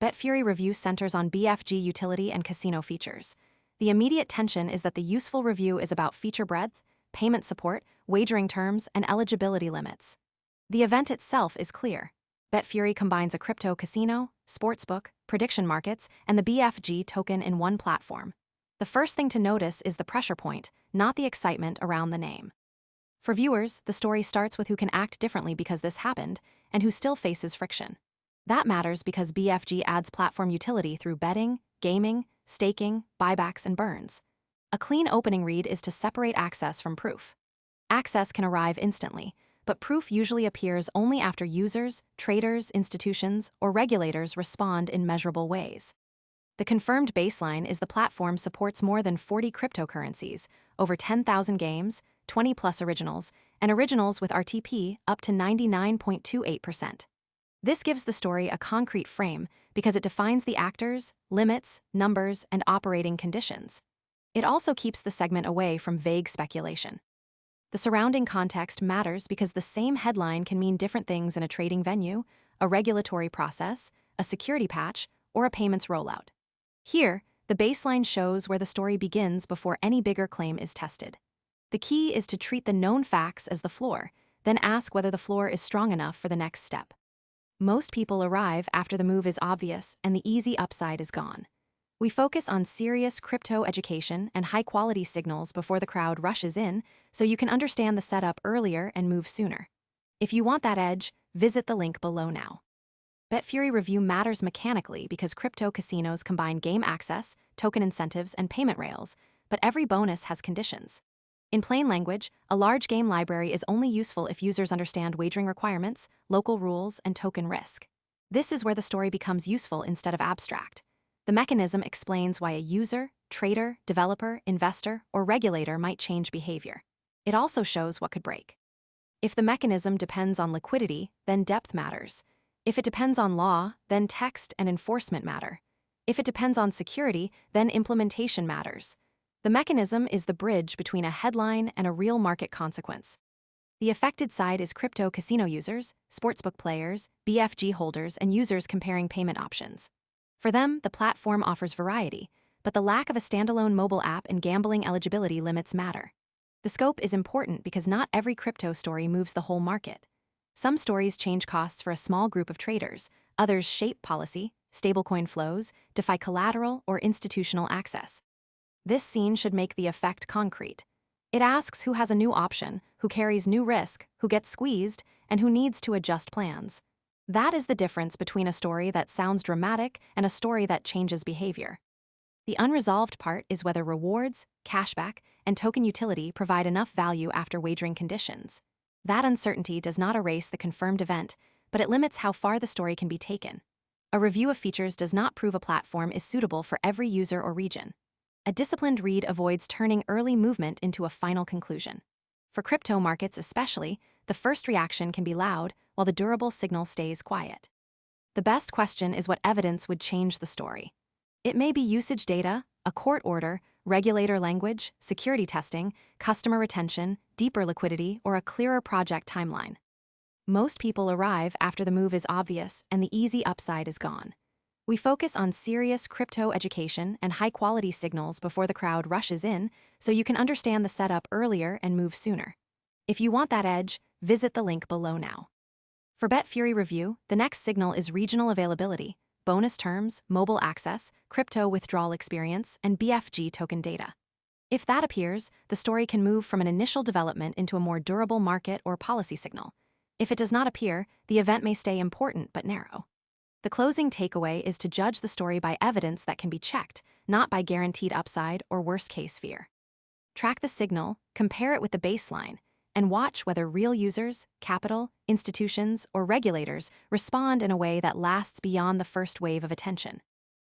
BetFury review centers on BFG utility and casino features. The immediate tension is that the useful review is about feature breadth, payment support, wagering terms, and eligibility limits. The event itself is clear. BetFury combines a crypto casino, sportsbook, prediction markets, and the BFG token in one platform. The first thing to notice is the pressure point, not the excitement around the name. For viewers, the story starts with who can act differently because this happened, and who still faces friction. That matters because BFG adds platform utility through betting, gaming, staking, buybacks, and burns. A clean opening read is to separate access from proof. Access can arrive instantly, but proof usually appears only after users, traders, institutions, or regulators respond in measurable ways. The confirmed baseline is the platform supports more than 40 cryptocurrencies, over 10,000 games, 20-plus originals, and originals with RTP up to 99.28%. This gives the story a concrete frame because it defines the actors, limits, numbers, and operating conditions. It also keeps the segment away from vague speculation. The surrounding context matters because the same headline can mean different things in a trading venue, a regulatory process, a security patch, or a payments rollout. Here, the baseline shows where the story begins before any bigger claim is tested. The key is to treat the known facts as the floor, then ask whether the floor is strong enough for the next step. Most people arrive after the move is obvious and the easy upside is gone. We focus on serious crypto education and high-quality signals before the crowd rushes in, so you can understand the setup earlier and move sooner. If you want that edge, visit the link below now. BetFury review matters mechanically because crypto casinos combine game access, token incentives, and payment rails, but every bonus has conditions. In plain language, a large game library is only useful if users understand wagering requirements, local rules, and token risk. This is where the story becomes useful instead of abstract. The mechanism explains why a user, trader, developer, investor, or regulator might change behavior. It also shows what could break. If the mechanism depends on liquidity, then depth matters. If it depends on law, then text and enforcement matter. If it depends on security, then implementation matters. The mechanism is the bridge between a headline and a real market consequence. The affected side is crypto casino users, sportsbook players, BFG holders, and users comparing payment options. For them, the platform offers variety, but the lack of a standalone mobile app and gambling eligibility limits matter. The scope is important because not every crypto story moves the whole market. Some stories change costs for a small group of traders, others shape policy, stablecoin flows, defy collateral, or institutional access. This scene should make the effect concrete. It asks who has a new option, who carries new risk, who gets squeezed, and who needs to adjust plans. That is the difference between a story that sounds dramatic and a story that changes behavior. The unresolved part is whether rewards, cashback, and token utility provide enough value after wagering conditions. That uncertainty does not erase the confirmed event, but it limits how far the story can be taken. A review of features does not prove a platform is suitable for every user or region. A disciplined read avoids turning early movement into a final conclusion. For crypto markets especially, the first reaction can be loud, while the durable signal stays quiet. The best question is what evidence would change the story. It may be usage data, a court order, regulator language, security testing, customer retention, deeper liquidity, or a clearer project timeline. Most people arrive after the move is obvious and the easy upside is gone. We focus on serious crypto education and high-quality signals before the crowd rushes in, so you can understand the setup earlier and move sooner. If you want that edge, visit the link below now. For BetFury review, the next signal is regional availability, bonus terms, mobile access, crypto withdrawal experience, and BFG token data. If that appears, the story can move from an initial development into a more durable market or policy signal. If it does not appear, the event may stay important but narrow. The closing takeaway is to judge the story by evidence that can be checked, not by guaranteed upside or worst-case fear. Track the signal, compare it with the baseline, and watch whether real users, capital, institutions, or regulators respond in a way that lasts beyond the first wave of attention.